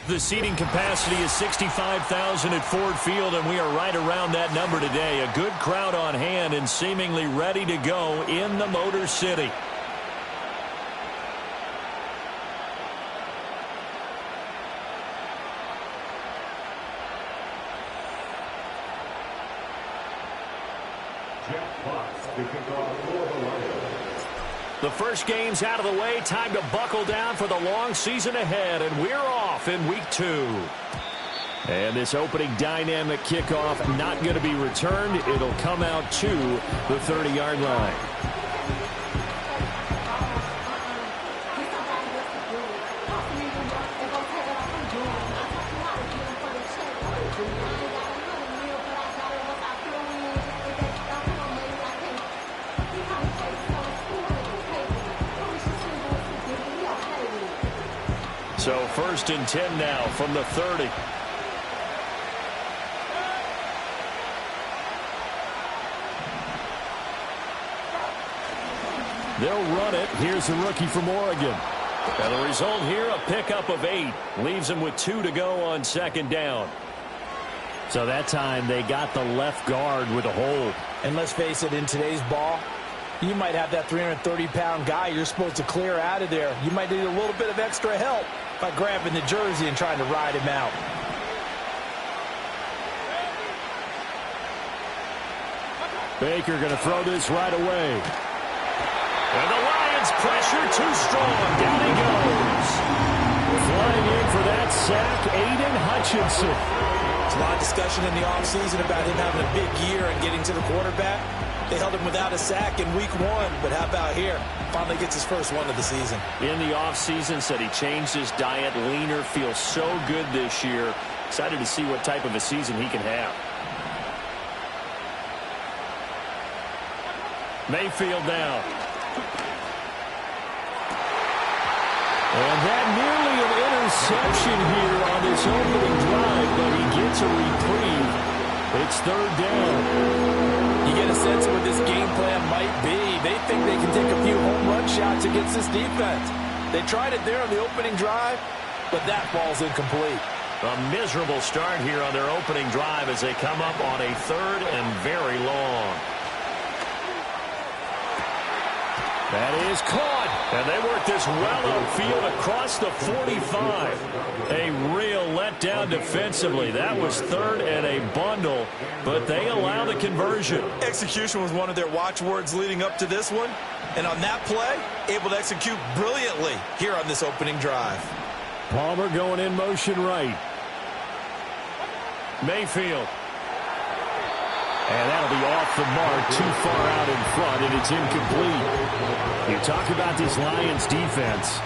The seating capacity is 65,000 at Ford Field, and we are right around that number today. A good crowd on hand and seemingly ready to go in the Motor City. The first game's out of the way. Time to buckle down for the long season ahead, and we're off in week 2. And this opening dynamic kickoff not going to be returned. It'll come out to the 30-yard line. So 1st and 10 now from the 30. They'll run it. Here's the rookie from Oregon. And the result here, a pickup of 8. Leaves him with 2 to go on 2nd down. So that time they got the left guard with a hold. And let's face it, in today's ball, you might have that 330-pound guy you're supposed to clear out of there. You might need a little bit of extra help by grabbing the jersey and trying to ride him out. Baker going to throw this right away. And the Lions pressure too strong. Down he goes. Flying in for that sack, Aiden Hutchinson. There's a lot of discussion in the offseason about him having a big year and getting to the quarterback. They held him without a sack in week 1, but how about here? Finally gets his first one of the season. In the offseason, said he changed his diet, leaner, feels so good this year. Excited to see what type of a season he can have. Mayfield now. And that nearly an interception here on this opening drive, but he gets a reprieve. It's 3rd down. You get a sense of what this game plan might be. They think they can take a few home run shots against this defense. They tried it there on the opening drive, but that ball's incomplete. A miserable start here on their opening drive as they come up on a 3rd and very long. That is caught. And they work this well upfield across the 45. A real letdown defensively. That was 3rd and a bundle, but they allow the conversion. Execution was one of their watchwords leading up to this one. And on that play, able to execute brilliantly here on this opening drive. Palmer going in motion right. Mayfield. And that'll be off the mark, too far out in front, and it's incomplete. You talk about this Lions defense.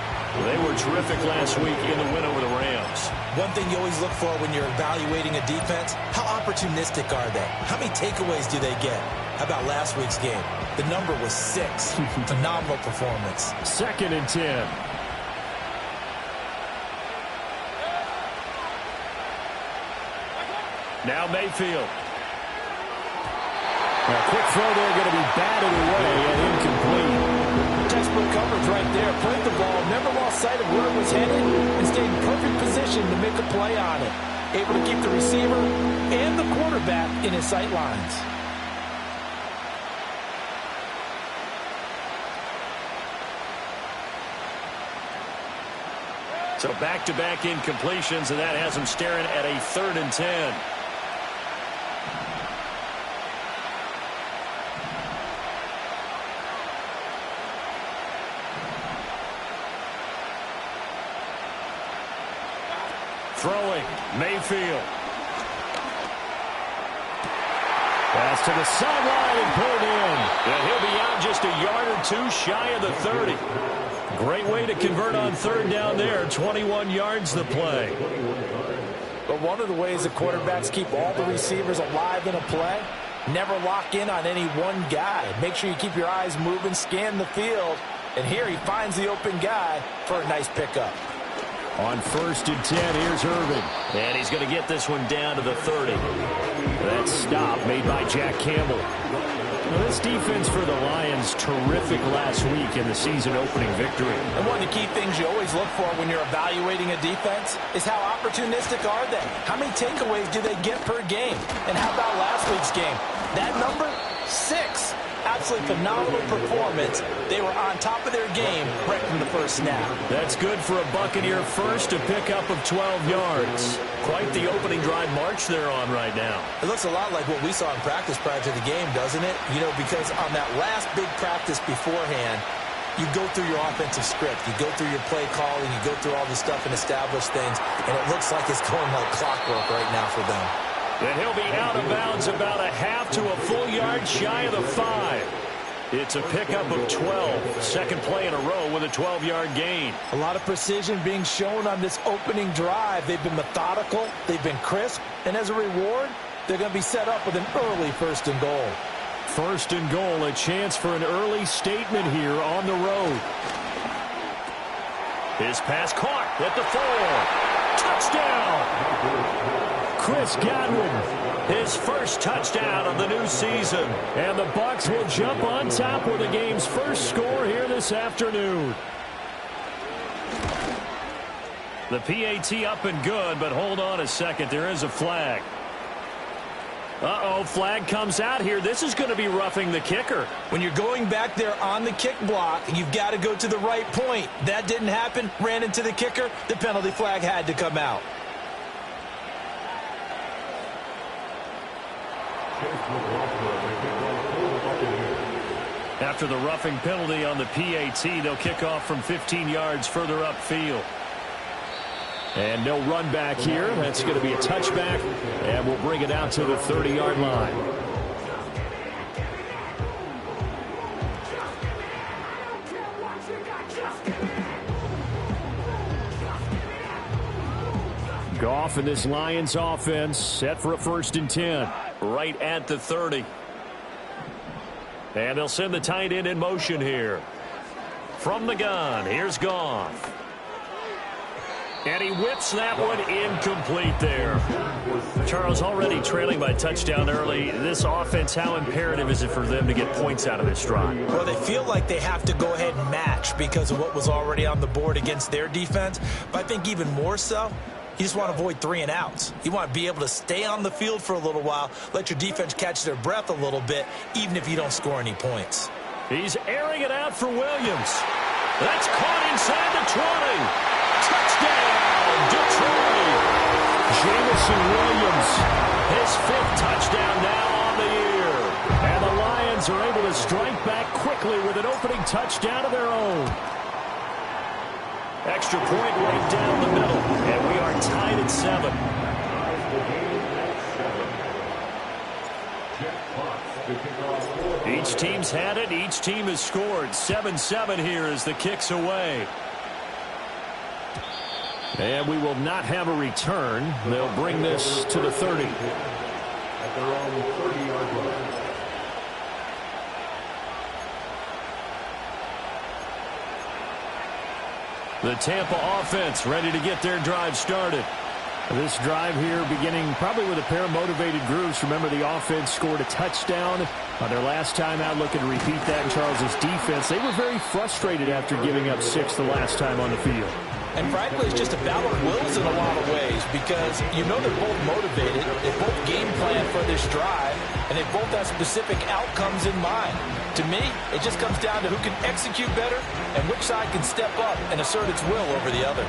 They were terrific last week in the win over the Rams. One thing you always look for when you're evaluating a defense, how opportunistic are they? How many takeaways do they get? How about last week's game? The number was 6. Phenomenal performance. 2nd and 10. Now Mayfield. A quick throw there, going to be batted away and incomplete. Textbook coverage right there. Played the ball, never lost sight of where it was headed, and stayed in perfect position to make a play on it. Able to keep the receiver and the quarterback in his sight lines. So back-to-back incompletions, and that has him staring at a 3rd and 10. Throwing, Mayfield. Pass to the sideline and pulled in. And he'll be out just a yard or 2 shy of the 30. Great way to convert on 3rd down there. 21 yards the play. But one of the ways that quarterbacks keep all the receivers alive in a play, never lock in on any one guy. Make sure you keep your eyes moving, scan the field. And here he finds the open guy for a nice pickup. On 1st and 10, here's Irvin. And he's going to get this one down to the 30. That stop made by Jack Campbell. Now, this defense for the Lions, terrific last week in the season-opening victory. And one of the key things you always look for when you're evaluating a defense is how opportunistic are they? How many takeaways do they get per game? And how about last week's game? That number, 6. Absolutely phenomenal performance. They were on top of their game right from the first snap. That's good for a Buccaneer first, a pickup of 12 yards. Quite the opening drive march they're on right now. It looks a lot like what we saw in practice prior to the game, doesn't it? You know, because on that last big practice beforehand, you go through your offensive script. You go through your play calling. You go through all this stuff and establish things. And it looks like it's going like clockwork right now for them. And he'll be out of bounds about a half to a full yard shy of the 5. It's a pickup of 12. Second play in a row with a 12-yard gain. A lot of precision being shown on this opening drive. They've been methodical. They've been crisp. And as a reward, they're going to be set up with an early 1st and goal. 1st and goal, a chance for an early statement here on the road. His pass caught at the 4. Touchdown! Chris Godwin, his first touchdown of the new season. And the Bucs will jump on top with the game's first score here this afternoon. The PAT up and good, but hold on a second. There is a flag. Uh-oh, flag comes out here. This is going to be roughing the kicker. When you're going back there on the kick block, you've got to go to the right point. That didn't happen. Ran into the kicker. The penalty flag had to come out. After the roughing penalty on the PAT, they'll kick off from 15 yards further upfield. And no run back here. That's going to be a touchback, and we'll bring it out to the 30-yard line. Goff and this Lions offense set for a 1st and 10. Right at the 30. And they'll send the tight end in motion here. From the gun, here's Goff. And he whips that one incomplete there. Charles, already trailing by touchdown early. This offense, how imperative is it for them to get points out of this drive? Well, they feel like they have to go ahead and match because of what was already on the board against their defense. But I think even more so, you just want to avoid 3 and outs. You want to be able to stay on the field for a little while, let your defense catch their breath a little bit, even if you don't score any points. He's airing it out for Williams. That's caught inside the 20. Touchdown, Detroit. Jamison Williams, his 5th touchdown now on the year. And the Lions are able to strike back quickly with an opening touchdown of their own. Extra point right down the middle, and we are tied at 7. Each team's had it. Each team has scored. 7-7 here as the kick's away. And we will not have a return. They'll bring this to the 30. At their own 30-yard line. The Tampa offense ready to get their drive started. This drive here beginning probably with a pair of motivated groups. Remember, the offense scored a touchdown on their last time out, looking to repeat that in Charles' defense. They were very frustrated after giving up 6 the last time on the field. And frankly, it's just a battle of wills in a lot of ways because you know they're both motivated, they both game plan for this drive, and they both have specific outcomes in mind. To me, it just comes down to who can execute better and which side can step up and assert its will over the other.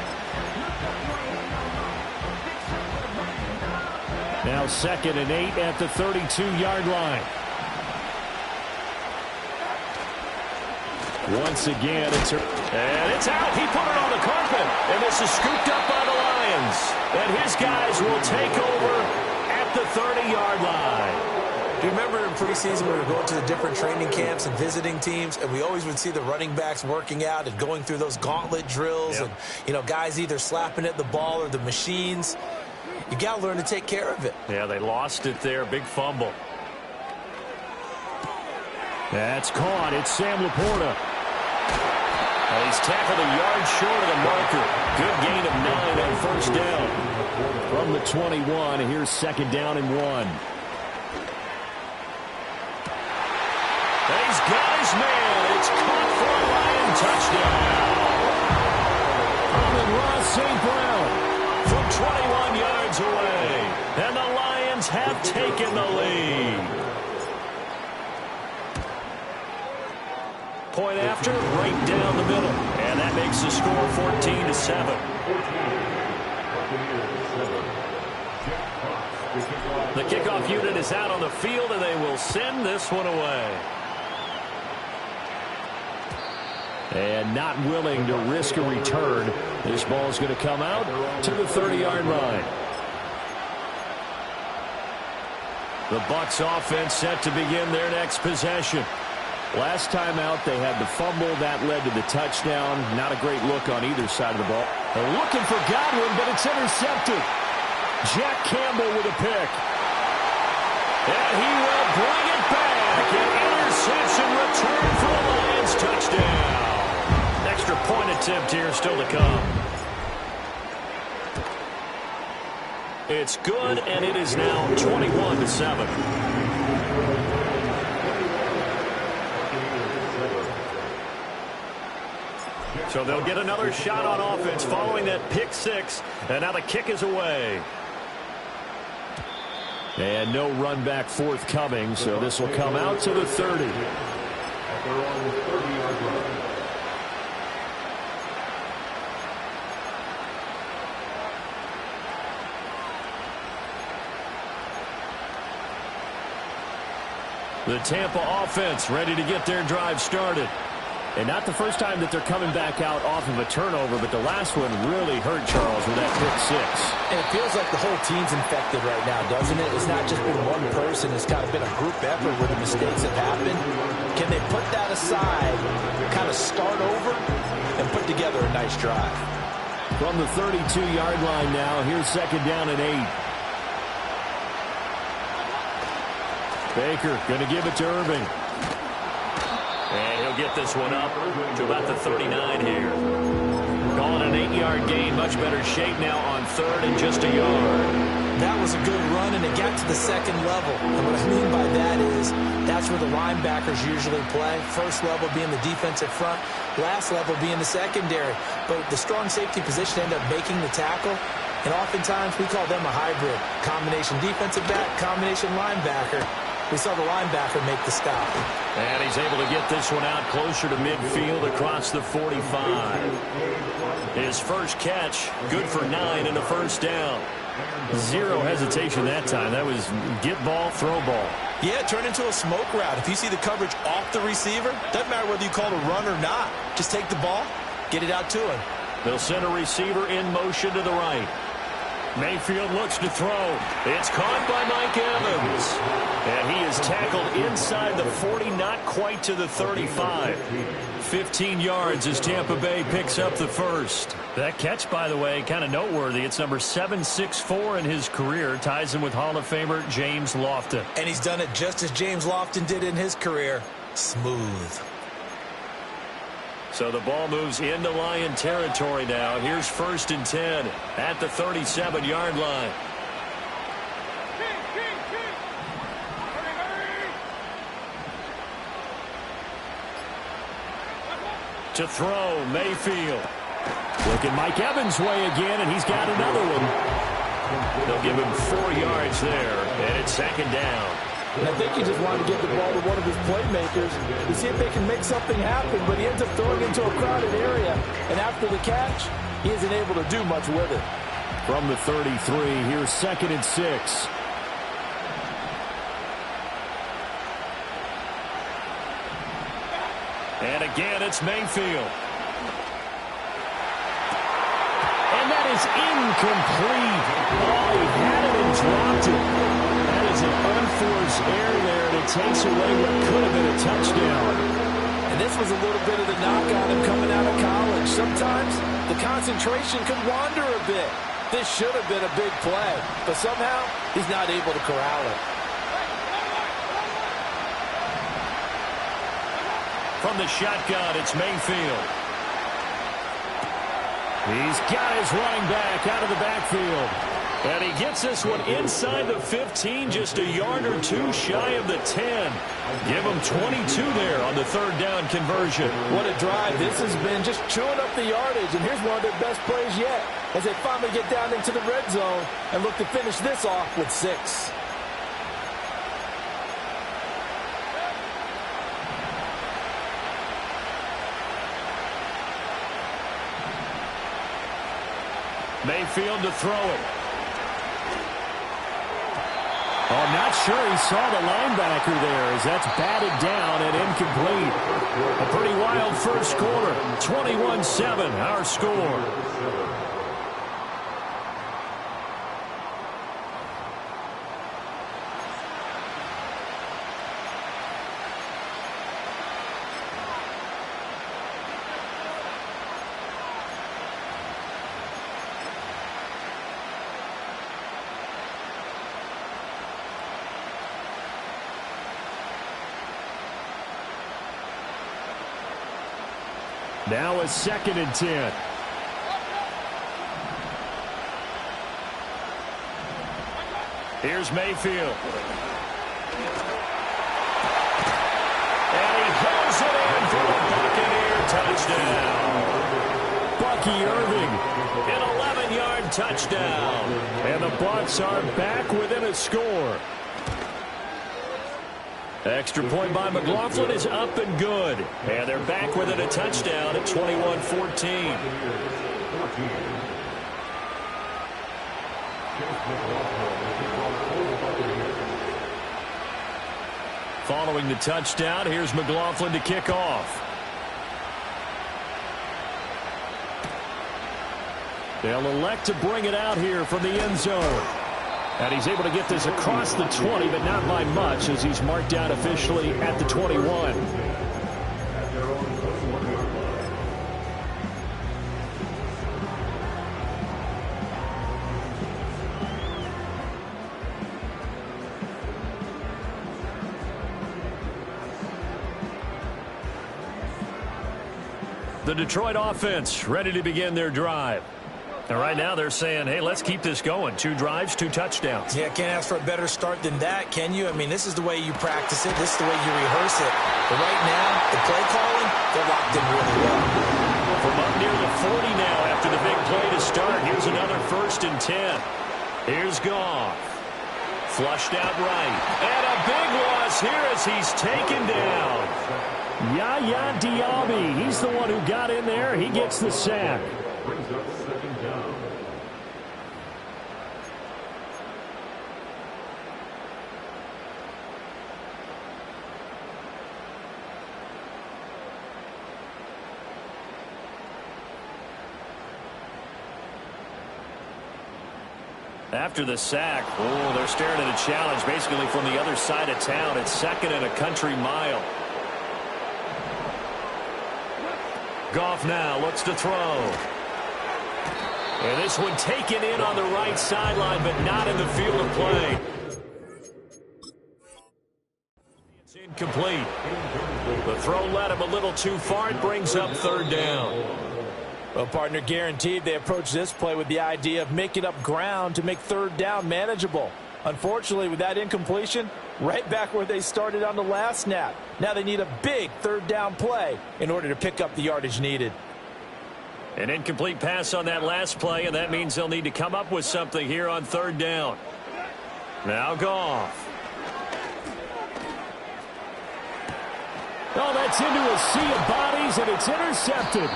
Now 2nd and 8 at the 32-yard line. Once again, it's out. He put it on the carpet, and this is scooped up by the Lions. And his guys will take over at the 30-yard line. Do you remember in preseason we were going to the different training camps and visiting teams, and we always would see the running backs working out and going through those gauntlet drills, and guys either slapping at the ball or the machines. You got to learn to take care of it. Yeah, they lost it there. Big fumble. That's caught. It's Sam Laporta. He's tackled a yard short of the marker. Good gain of 9 on first down. From the 21, here's 2nd down and 1. And he's got his man. It's caught for a Lion touchdown. Ross St. Brown from 21 yards away. And the Lions have taken the lead. Point after, right down the middle. And that makes the score 14-7. The kickoff unit is out on the field, and they will send this one away. And not willing to risk a return. This ball is going to come out to the 30-yard line. The Bucs offense set to begin their next possession. Last time out, they had the fumble. That led to the touchdown. Not a great look on either side of the ball. They're looking for Godwin, but it's intercepted. Jack Campbell with a pick. And he will bring it back. An interception return for the Lions touchdown. Extra point attempt here still to come. It's good, and it is now 21-7. So they'll get another shot on offense following that pick 6. And now the kick is away. And no run back forthcoming, so this will come out to the 30. At their own 30-yard line. The Tampa offense ready to get their drive started. And not the first time that they're coming back out off of a turnover, but the last one really hurt Charles with that pick 6. And it feels like the whole team's infected right now, doesn't it? It's not just been one person. It's kind of been a group effort where the mistakes have happened. Can they put that aside, kind of start over, and put together a nice drive? From the 32-yard line now, here's 2nd down and 8. Baker going to give it to Irving. And he'll get this one up to about the 39 here. Calling an 8-yard gain. Much better shape now on 3rd and just a yard. That was a good run, and it got to the 2nd level. And what I mean by that is that's where the linebackers usually play. First level being the defensive front, last level being the secondary. But the strong safety position ended up making the tackle. And oftentimes we call them a hybrid. Combination defensive back, combination linebacker. We saw the linebacker make the stop. And he's able to get this one out closer to midfield across the 45. His first catch, good for 9 and a first down. Zero hesitation that time. That was get ball, throw ball. Yeah, it turned into a smoke route. If you see the coverage off the receiver, doesn't matter whether you call it a run or not. Just take the ball, get it out to him. They'll send a receiver in motion to the right. Mayfield looks to throw. It's caught by Mike Evans. And he is tackled inside the 40, not quite to the 35. 15 yards as Tampa Bay picks up the first. That catch, by the way, kind of noteworthy. It's number 764 in his career. Ties him with Hall of Famer James Lofton. And he's done it just as James Lofton did in his career. Smooth. So the ball moves into Lion territory now. Here's 1st and 10 at the 37-yard line. To throw, Mayfield. Looking Mike Evans' way again, and he's got another one. They'll give him 4 yards there, and it's 2nd down. And I think he just wanted to get the ball to one of his playmakers to see if they can make something happen, but he ends up throwing it into a crowded area. And after the catch, he isn't able to do much with it. From the 33, here's 2nd and 6. And again, it's Mayfield. And that is incomplete. Oh, he had it and dropped it. That is an unforced error there, and it takes away what could have been a touchdown. And this was a little bit of the knock on him coming out of college. Sometimes the concentration could wander a bit. This should have been a big play, but somehow he's not able to corral it. From the shotgun, it's Mayfield. He's got his running back out of the backfield. And he gets this one inside the 15, just a yard or two shy of the 10. Give him 22 there on the 3rd down conversion. What a drive this has been, just chewing up the yardage. And here's one of their best plays yet as they finally get down into the red zone and look to finish this off with 6. Mayfield to throw it. Oh, I'm not sure he saw the linebacker there as that's batted down and incomplete. A pretty wild first quarter. 21-7, our score. Now a 2nd and 10. Here's Mayfield. And he hauls it in for a Buccaneer touchdown. Bucky Irving, an 11-yard touchdown. And the Bucs are back within a score. Extra point by McLaughlin is up and good. And they're back within a touchdown at 21-14. Following the touchdown, here's McLaughlin to kick off. They'll elect to bring it out here from the end zone. And he's able to get this across the 20, but not by much as he's marked down officially at the 21. The Detroit offense ready to begin their drive. And right now they're saying, hey, let's keep this going. 2 drives, 2 touchdowns. Yeah, can't ask for a better start than that, can you? I mean, this is the way you practice it. This is the way you rehearse it. But right now, the play calling, they're locked in really well. From up near the 40 now after the big play to start. Here's another 1st and 10. Here's Goff. Flushed out right. And a big loss here as he's taken down. Yaya Diaby, he's the one who got in there. He gets the sack. After the sack, they're staring at a challenge basically from the other side of town. It's 2nd and a country mile. Goff now looks to throw. And this one taken in on the right sideline, but not in the field of play. It's incomplete. The throw led him a little too far. It brings up 3rd down. Well, partner, guaranteed they approach this play with the idea of making up ground to make 3rd down manageable. Unfortunately, with that incompletion, right back where they started on the last snap. Now they need a big 3rd down play in order to pick up the yardage needed. An incomplete pass on that last play, and that means they'll need to come up with something here on 3rd down. Now Goff. Oh, that's into a sea of bodies, and it's intercepted.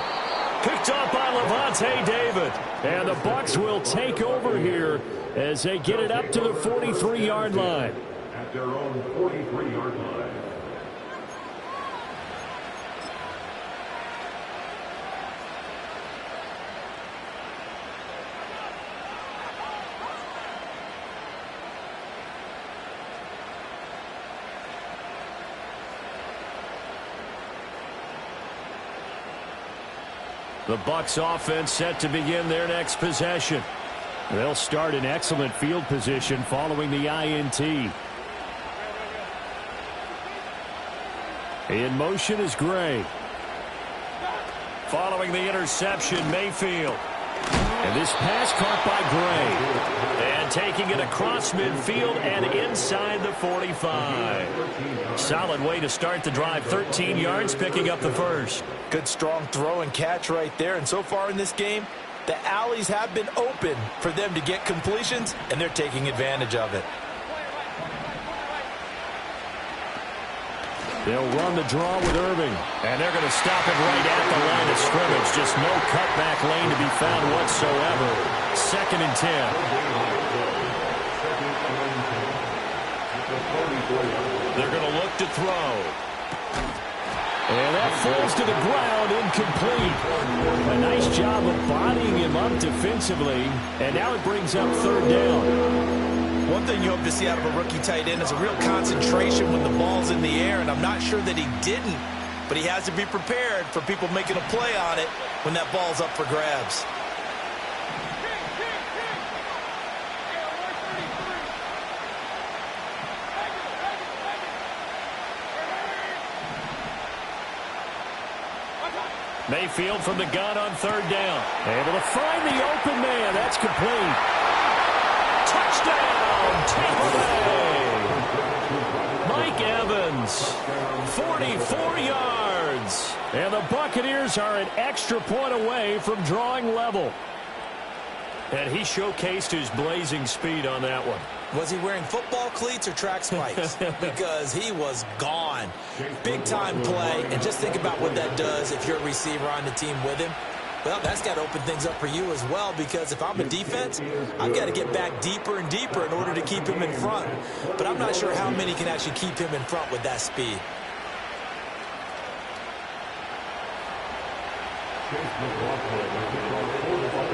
Picked off by Levante David. And the Bucs will take over here as they get it up to the 43-yard line. At their own 43-yard line. The Bucs offense set to begin their next possession. They'll start in excellent field position following the INT. In motion is Gray. Following the interception, Mayfield. And this pass caught by Gray. And taking it across midfield and inside the 45. Solid way to start the drive. 13 yards, picking up the first. Good strong throw and catch right there. And so far in this game, the alleys have been open for them to get completions, and they're taking advantage of it. They'll run the draw with Irving. And they're going to stop it right at the line of scrimmage. Just no cutback lane to be found whatsoever. 2nd and 10. They're going to look to throw. And that falls to the ground, incomplete. A nice job of bodying him up defensively. And now it brings up 3rd down. One thing you hope to see out of a rookie tight end is a real concentration when the ball's in the air, and I'm not sure that he didn't, but he has to be prepared for people making a play on it when that ball's up for grabs. Mayfield from the gun on 3rd down. Able to find the open man. That's complete. Touchdown, Tampa Bay. Mike Evans, 44 yards. And the Buccaneers are an extra point away from drawing level. And he showcased his blazing speed on that one. Was he wearing football cleats or track spikes? Because he was gone. Big-time play, and just think about what that does if you're a receiver on the team with him. Well, that's got to open things up for you as well, because if I'm a defense, I've got to get back deeper and deeper in order to keep him in front. But I'm not sure how many can actually keep him in front with that speed.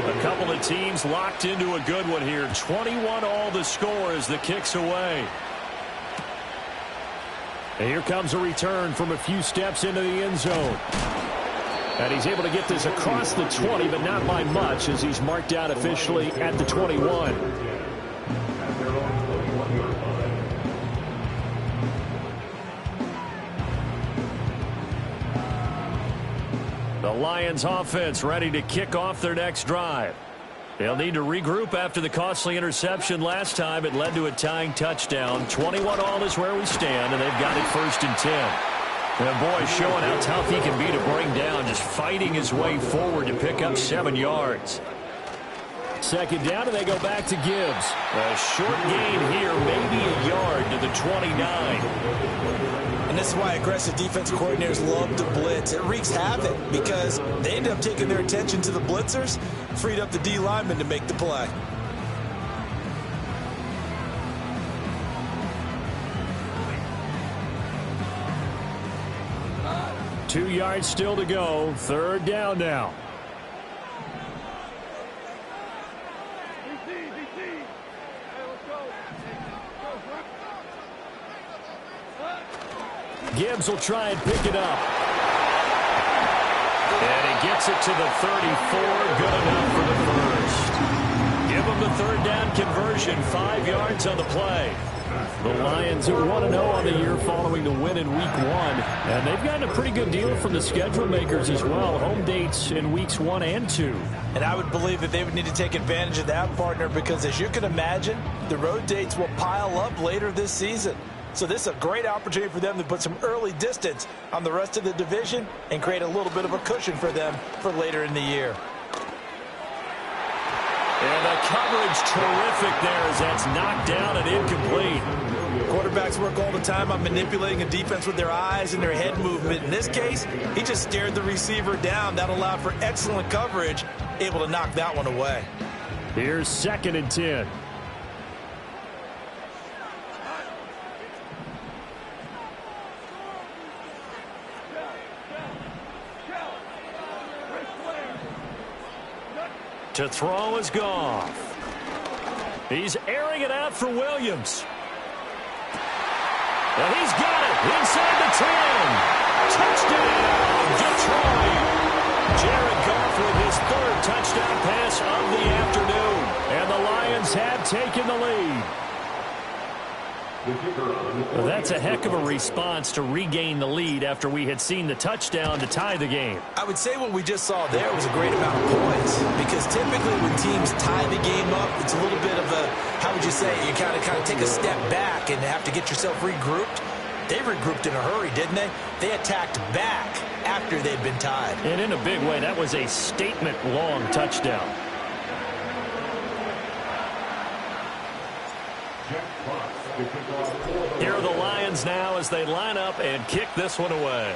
A couple of teams locked into a good one here. 21 all the score as the kick's away. And here comes a return from a few steps into the end zone. And he's able to get this across the 20, but not by much, as he's marked out officially at the 21. The Lions offense ready to kick off their next drive. They'll need to regroup after the costly interception last time. It led to a tying touchdown. 21 all is where we stand, and they've got it 1st and 10. And boy, showing how tough he can be to bring down, just fighting his way forward to pick up 7 yards. 2nd down, and they go back to Gibbs. A short gain here, maybe a yard to the 29. And this is why aggressive defense coordinators love to blitz. It wreaks havoc because they end up taking their attention to the blitzers, freed up the D lineman to make the play. Two yards still to go. 3rd down now. Gibbs will try and pick it up. And he gets it to the 34. Good enough for the first. Give him the third down conversion. 5 yards on the play. The Lions are 1-0 on the year following the win in week 1. And they've gotten a pretty good deal from the schedule makers as well. Home dates in weeks 1 and 2. And I would believe that they would need to take advantage of that, partner, because as you can imagine, the road dates will pile up later this season. So this is a great opportunity for them to put some early distance on the rest of the division and create a little bit of a cushion for them for later in the year. And the coverage terrific there as that's knocked down and incomplete. Quarterbacks work all the time on manipulating a defense with their eyes and their head movement. In this case, he just stared the receiver down. That allowed for excellent coverage, able to knock that one away. Here's 2nd and 10. To throw is Goff. He's airing it out for Williams. And he's got it inside the 10. Touchdown, Detroit. Jared Goff with his 3rd touchdown pass of the afternoon. And the Lions have taken the lead. Well, that's a heck of a response to regain the lead after we had seen the touchdown to tie the game. I would say what we just saw there was a great amount of points, because typically when teams tie the game up, it's a little bit of a, how would you say, you kind of take a step back and have to get yourself regrouped. They regrouped in a hurry, didn't they? They attacked back after they'd been tied. And in a big way, that was a statement-long touchdown. Here are the Lions now as they line up and kick this one away.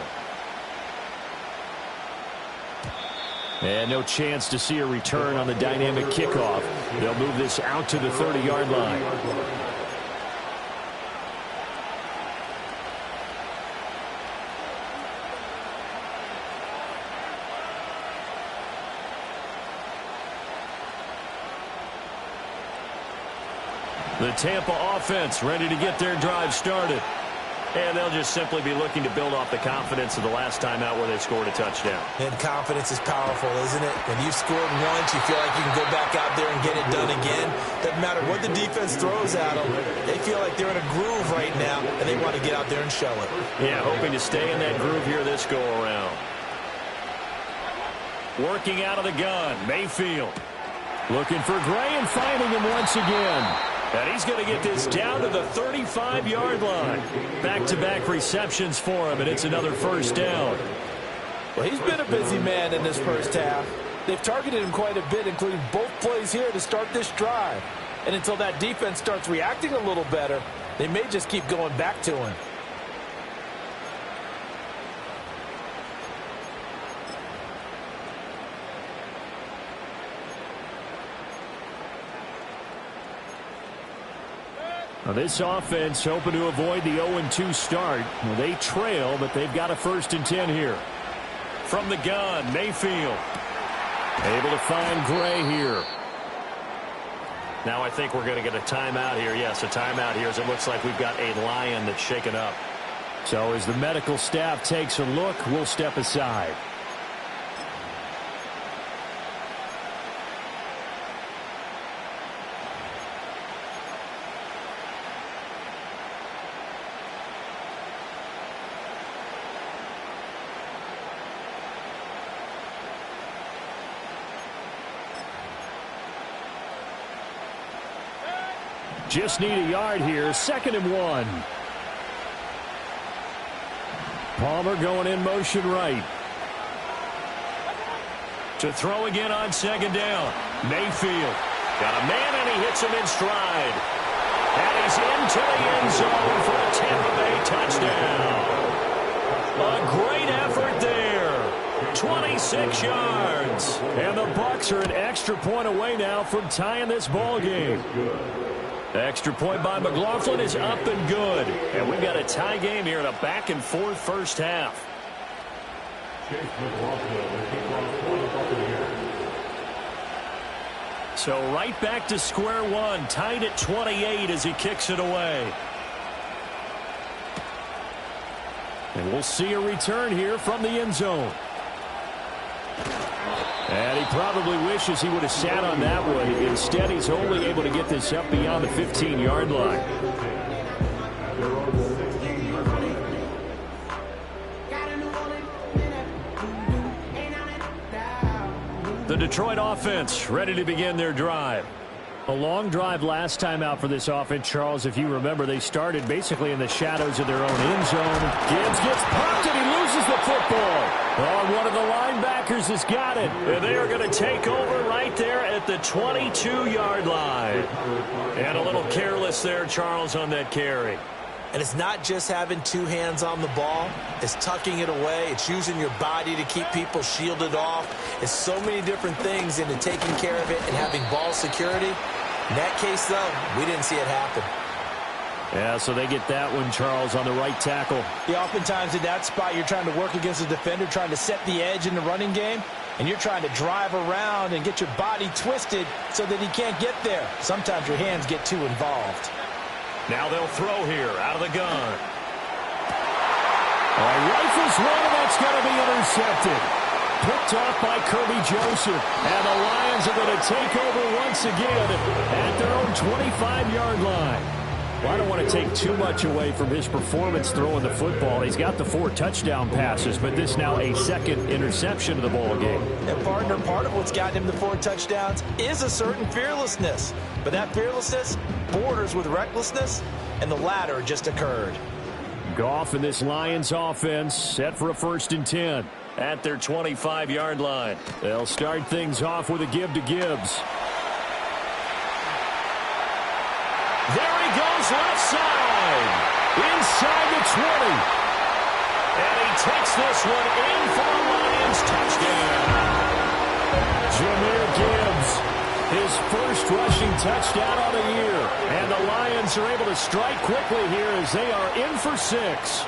And no chance to see a return on the dynamic kickoff. They'll move this out to the 30-yard line. The Tampa offense ready to get their drive started. And they'll just simply be looking to build off the confidence of the last time out where they scored a touchdown. And confidence is powerful, isn't it? When you've scored once, you feel like you can go back out there and get it done again. Doesn't matter what the defense throws at them. They feel like they're in a groove right now, and they want to get out there and show it. Yeah, hoping to stay in that groove here this go-around. Working out of the gun, Mayfield. Looking for Gray and finding him once again. And he's going to get this down to the 35-yard line. Back-to-back receptions for him, and it's another first down. Well, he's been a busy man in this first half. They've targeted him quite a bit, including both plays here to start this drive. And until that defense starts reacting a little better, they may just keep going back to him. Now this offense hoping to avoid the 0-2 start. Well, they trail, but they've got a 1st and 10 here. From the gun, Mayfield. Able to find Gray here. Now I think we're going to get a timeout here. Yes, a timeout here as it looks like we've got a Lion that's shaken up. So as the medical staff takes a look, we'll step aside. Just need a yard here. 2nd and 1. Palmer going in motion right. To throw again on 2nd down. Mayfield. Got a man and he hits him in stride. And he's into the end zone for a Tampa Bay touchdown. A great effort there. 26 yards. And the Bucs are an extra point away now from tying this ball game. Extra point by McLaughlin is up and good. And we've got a tie game here in a back-and-forth first half. So right back to square one, tied at 28 as he kicks it away. And we'll see a return here from the end zone. And he probably wishes he would have sat on that one. Instead, he's only able to get this up beyond the 15-yard line. The Detroit offense ready to begin their drive. A long drive last time out for this offense, Charles. If you remember, they started basically in the shadows of their own end zone. Gibbs gets popped and he loses the football. Oh, one of the linebackers has got it. And they are going to take over right there at the 22-yard line. And a little careless there, Charles, on that carry. And it's not just having two hands on the ball. It's tucking it away. It's using your body to keep people shielded off. It's so many different things into taking care of it and having ball security. In that case, though, we didn't see it happen. Yeah, so they get that one, Charles, on the right tackle. Yeah, oftentimes in that spot, you're trying to work against a defender, trying to set the edge in the running game, and you're trying to drive around and get your body twisted so that he can't get there. Sometimes your hands get too involved. Now they'll throw here out of the gun. Rifles one, and that's going to be intercepted. Picked off by Kirby Joseph. And the Lions are going to take over once again at their own 25-yard line. Well, I don't want to take too much away from his performance throwing the football. He's got the 4 touchdown passes, but this now a second interception of the ball game. And partner, part of what's gotten him the 4 touchdowns is a certain fearlessness. But that fearlessness borders with recklessness, and the latter just occurred. Goff and this Lions offense set for a 1st and 10 at their 25-yard line. They'll start things off with a give to Gibbs. There he goes, left side, inside the 20. And he takes this one in for the Lions touchdown. Jahmyr Gibbs, his first rushing touchdown of the year. And the Lions are able to strike quickly here as they are in for 6.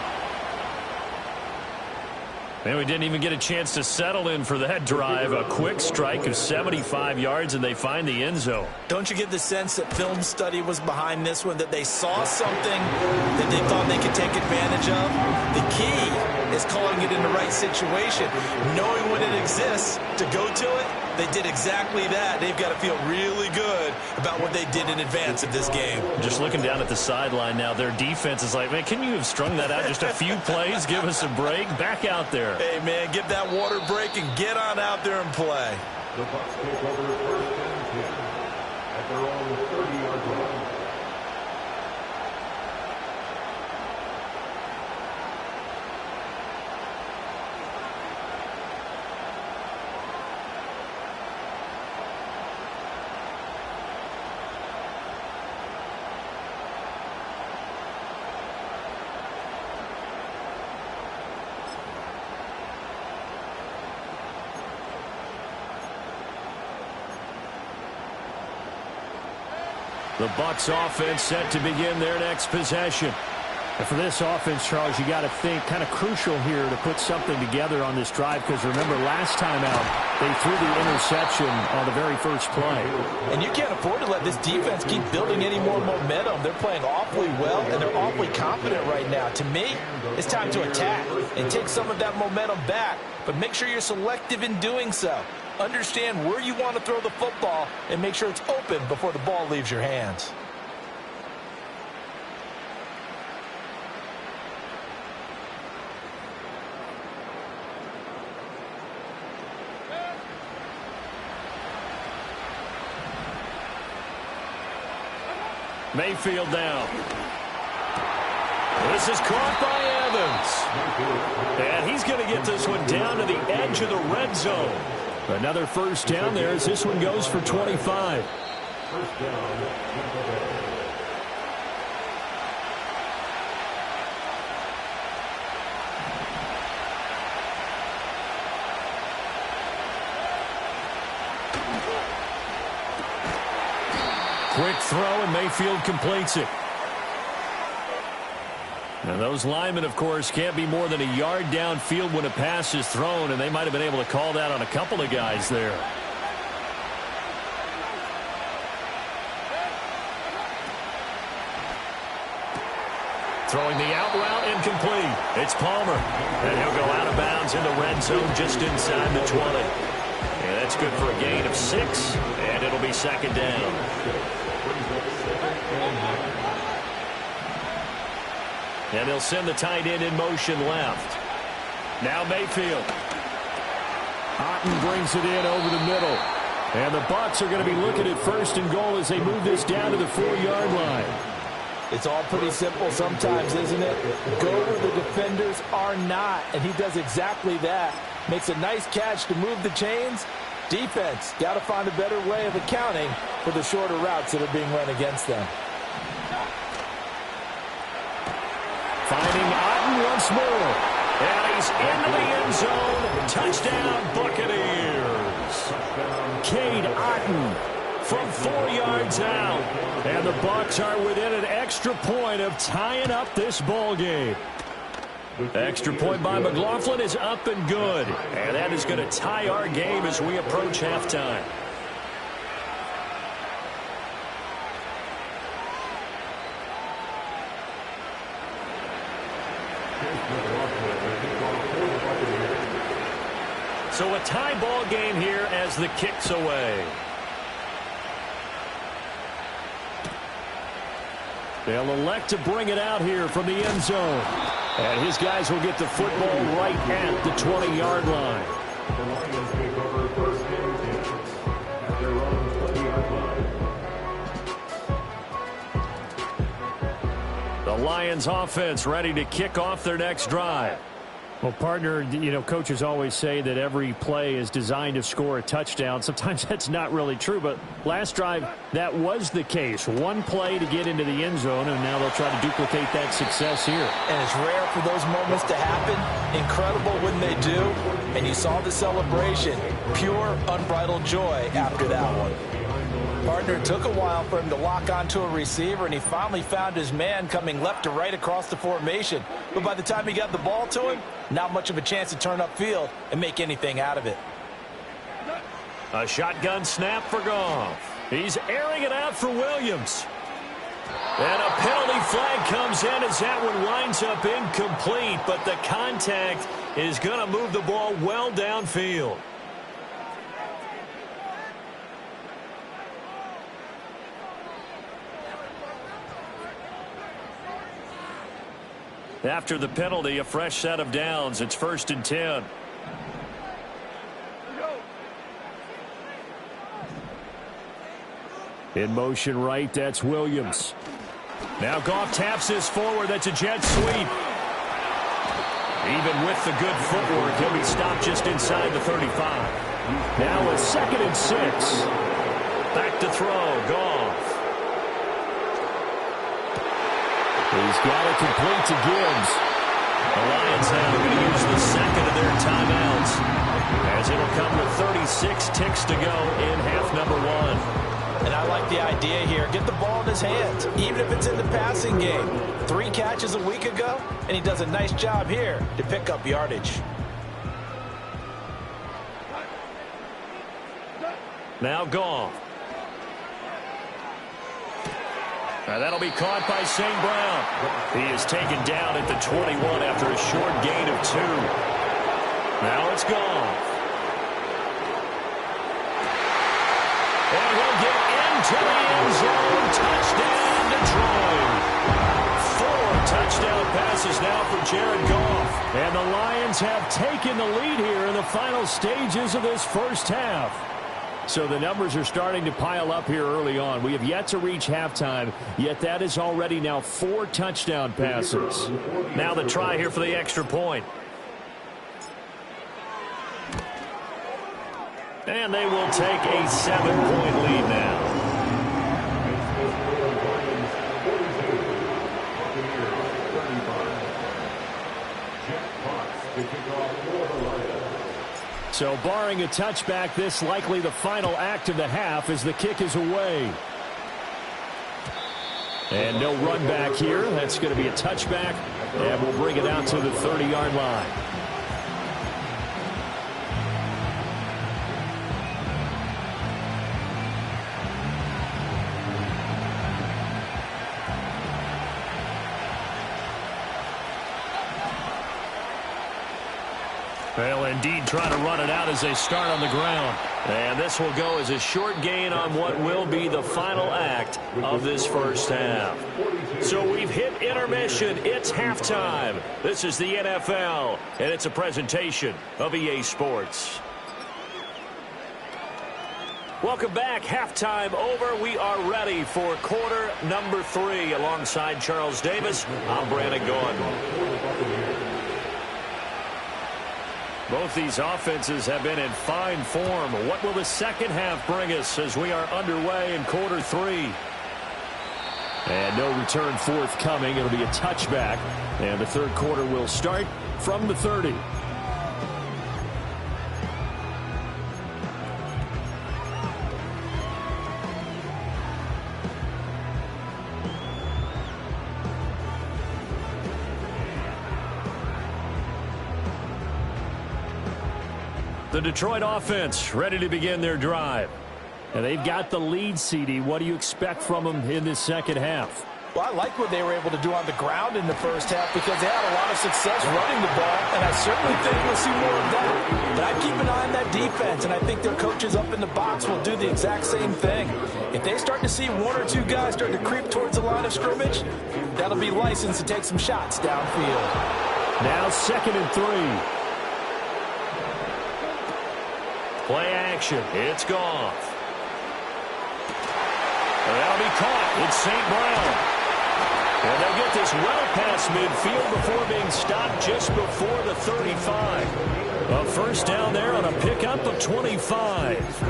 And we didn't even get a chance to settle in for that drive. A quick strike of 75 yards, and they find the end zone. Don't you get the sense that film study was behind this one, that they saw something that they thought they could take advantage of? The key is calling it in the right situation, knowing when it exists to go to it. They did exactly that. They've got to feel really good about what they did in advance of this game. Just looking down at the sideline now, their defense is like, man, can you have strung that out just a few plays? Give us a break. Back out there. Hey, man, get that water break and get on out there and play. The Bucs take over 1st and 10 at their own 30-yard line. The Bucs offense set to begin their next possession. And for this offense, Charles, you got to think kind of crucial here to put something together on this drive, because remember last time out they threw the interception on the very first play. And you can't afford to let this defense keep building any more momentum. They're playing awfully well, and they're awfully confident right now. To me, it's time to attack and take some of that momentum back, but make sure you're selective in doing so. Understand where you want to throw the football and make sure it's open before the ball leaves your hands. Mayfield down. This is caught by Evans. And he's going to get this one down to the edge of the red zone. Another 1st down there as this one goes for 25. 1st down, Tampa Bay. Quick throw, and Mayfield completes it. And those linemen, of course, can't be more than a yard downfield when a pass is thrown, and they might have been able to call that on a couple of guys there. Throwing the out route, incomplete. It's Palmer. And he'll go out of bounds in the red zone just inside the 20. And that's good for a gain of 6, and it'll be second down. And they'll send the tight end in motion left. Now Mayfield. Otten brings it in over the middle. And the Bucs are going to be looking at first and goal as they move this down to the 4-yard line. It's all pretty simple sometimes, isn't it? Go where the defenders are not, and he does exactly that. Makes a nice catch to move the chains. Defense, got to find a better way of accounting for the shorter routes that are being run against them. Finding Otten once more. And he's into the end zone. Touchdown, Buccaneers. Cade Otten from 4 yards out. And the Bucs are within an extra point of tying up this ball game. Extra point by McLaughlin is up and good. And that is going to tie our game as we approach halftime. So a tie ball game here as the kick's away. They'll elect to bring it out here from the end zone. And his guys will get the football right at the 20-yard line. The Lions take over first and 10 at their own 20-yard line. The Lions offense ready to kick off their next drive. Well, partner, you know, coaches always say that every play is designed to score a touchdown. Sometimes that's not really true, but last drive, that was the case. One play to get into the end zone, and now they'll try to duplicate that success here. And it's rare for those moments to happen. Incredible when they do. And you saw the celebration. Pure, unbridled joy after that one. Partner, it took a while for him to lock onto a receiver, and he finally found his man coming left to right across the formation. But by the time he got the ball to him, not much of a chance to turn upfield and make anything out of it. A shotgun snap for Goff. He's airing it out for Williams. And a penalty flag comes in as that one winds up incomplete, but the contact is going to move the ball well downfield. After the penalty, a fresh set of downs. It's 1st and 10. In motion right, that's Williams. Now Goff taps this forward. That's a jet sweep. Even with the good footwork, he'll be stopped just inside the 35. Now a 2nd and 6. Back to throw, Goff. He's got it complete to Gibbs. The Lions now going to use the second of their timeouts, as it'll come with 36 ticks to go in half number 1. And I like the idea here. Get the ball in his hands, even if it's in the passing game. 3 catches a week ago, and he does a nice job here to pick up yardage. Now Goff. That'll be caught by St. Brown. He is taken down at the 21 after a short gain of 2. Now it's Goff. And he'll get into the end zone. Touchdown, Detroit. 4 touchdown passes now for Jared Goff. And the Lions have taken the lead here in the final stages of this first half. So the numbers are starting to pile up here early on. We have yet to reach halftime, yet that is already now 4 touchdown passes. Now the try here for the extra point. And they will take a 7-point lead now. So barring a touchback, this likely the final act of the half as the kick is away. And no run back here. That's going to be a touchback, and we'll bring it out to the 30-yard line. Well, indeed, trying to run it out as they start on the ground. And this will go as a short gain on what will be the final act of this first half. So we've hit intermission. It's halftime. This is the NFL, and it's a presentation of EA Sports. Welcome back. Halftime over. We are ready for quarter number 3. Alongside Charles Davis, I'm Brandon Gaudin. Both these offenses have been in fine form. What will the second half bring us as we are underway in quarter 3? And no return forthcoming. It'll be a touchback. And the third quarter will start from the 30. The Detroit offense ready to begin their drive. And they've got the lead, CD. What do you expect from them in this second half? Well, I like what they were able to do on the ground in the first half because they had a lot of success running the ball, and I certainly think we'll see more of that. But I keep an eye on that defense, and I think their coaches up in the box will do the exact same thing. If they start to see one or two guys start to creep towards the line of scrimmage, that'll be licensed to take some shots downfield. Now 2nd and 3. Play action. It's Goff. That'll be caught. It's St. Brown. And they'll get this well past midfield before being stopped just before the 35. A first down there on a pickup of 25.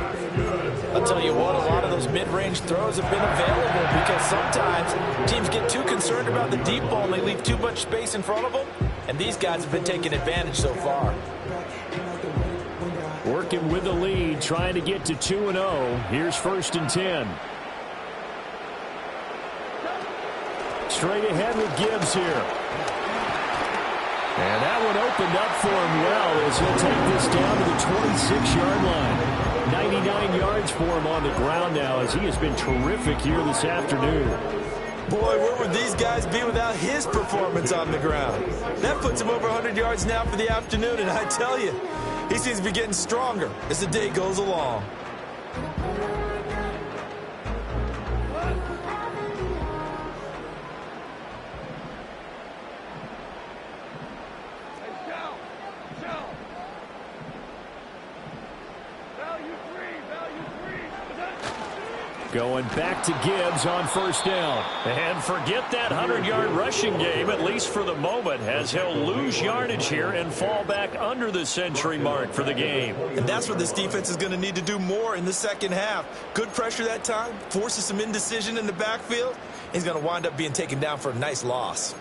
I'll tell you what, a lot of those mid-range throws have been available because sometimes teams get too concerned about the deep ball and they leave too much space in front of them. And these guys have been taking advantage so far. Working with the lead, trying to get to 2-0. Here's 1st and 10. Straight ahead with Gibbs here. And that one opened up for him well as he'll take this down to the 26-yard line. 99 yards for him on the ground now as he has been terrific here this afternoon. Boy, where would these guys be without his performance on the ground? That puts him over 100 yards now for the afternoon, and I tell you, he seems to be getting stronger as the day goes along. Going back to Gibbs on 1st down. And forget that 100-yard rushing game, at least for the moment, as he'll lose yardage here and fall back under the century mark for the game. And that's what this defense is going to need to do more in the second half. Good pressure that time, forces some indecision in the backfield. He's going to wind up being taken down for a nice loss.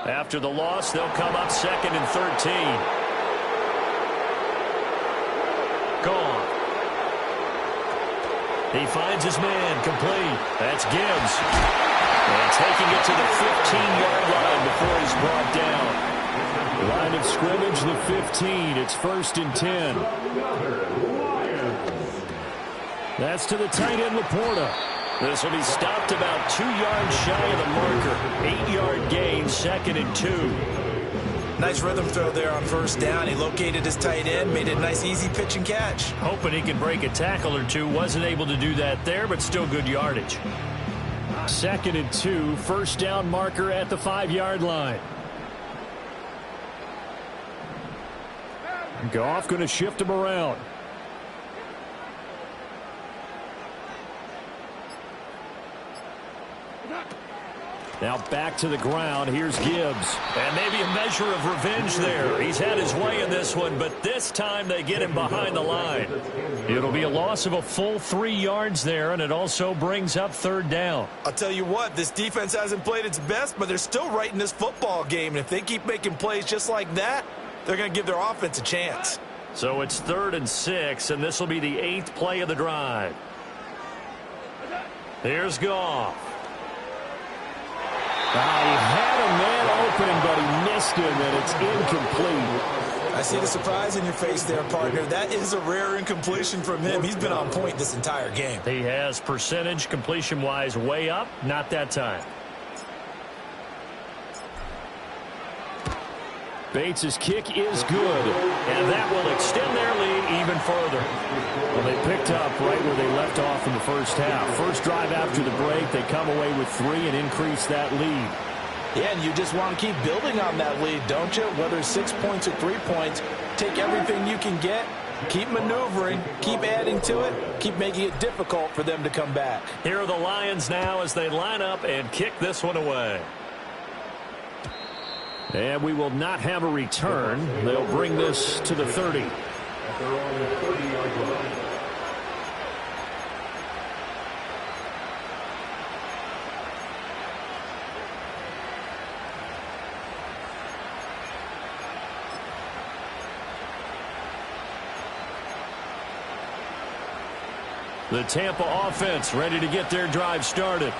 After the loss, they'll come up 2nd and 13. Gone. He finds his man complete. That's Gibbs. And taking it to the 15-yard line before he's brought down. Line of scrimmage, the 15. It's 1st and 10. That's to the tight end, Laporta. This will be stopped about 2 yards shy of the marker. 8-yard gain, 2nd and 2. Nice rhythm throw there on 1st down. He located his tight end, made it a nice easy pitch and catch. Hoping he can break a tackle or two. Wasn't able to do that there, but still good yardage. 2nd and 2, 1st down marker at the 5-yard line. Goff going to shift him around. Now back to the ground. Here's Gibbs. And maybe a measure of revenge there. He's had his way in this one, but this time they get him behind the line. It'll be a loss of a full 3 yards there, and it also brings up 3rd down. I'll tell you what, this defense hasn't played its best, but they're still right in this football game. And if they keep making plays just like that, they're going to give their offense a chance. So it's 3rd and 6, and this will be the 8th play of the drive. Here's Goff. He had a man open, but he missed him, and it's incomplete. I see the surprise in your face there, partner. That is a rare incompletion from him. He's been on point this entire game. He has percentage completion-wise way up, not that time. Bates' kick is good, and that will extend their lead even further. Well, they picked up right where they left off in the first half. First drive after the break, they come away with 3 and increase that lead. Yeah, and you just want to keep building on that lead, don't you? Whether it's 6 points or 3 points, take everything you can get, keep maneuvering, keep adding to it, keep making it difficult for them to come back. Here are the Lions now as they line up and kick this one away. And we will not have a return. They'll bring this to the 30. At their own 30-yard line. The Tampa offense ready to get their drive started.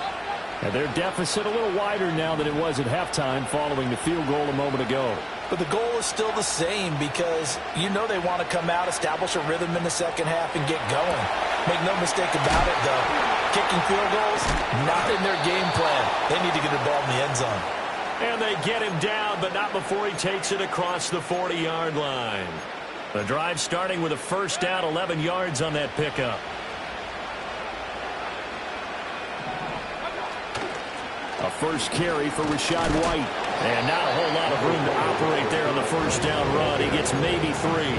And their deficit a little wider now than it was at halftime following the field goal a moment ago. But the goal is still the same because you know they want to come out, establish a rhythm in the second half, and get going. Make no mistake about it, though. Kicking field goals, not in their game plan. They need to get the ball in the end zone. And they get him down, but not before he takes it across the 40-yard line. The drive starting with a first down, 11 yards on that pickup. A first carry for Rachaad White. And not a whole lot of room to operate there on the first down run. He gets maybe 3.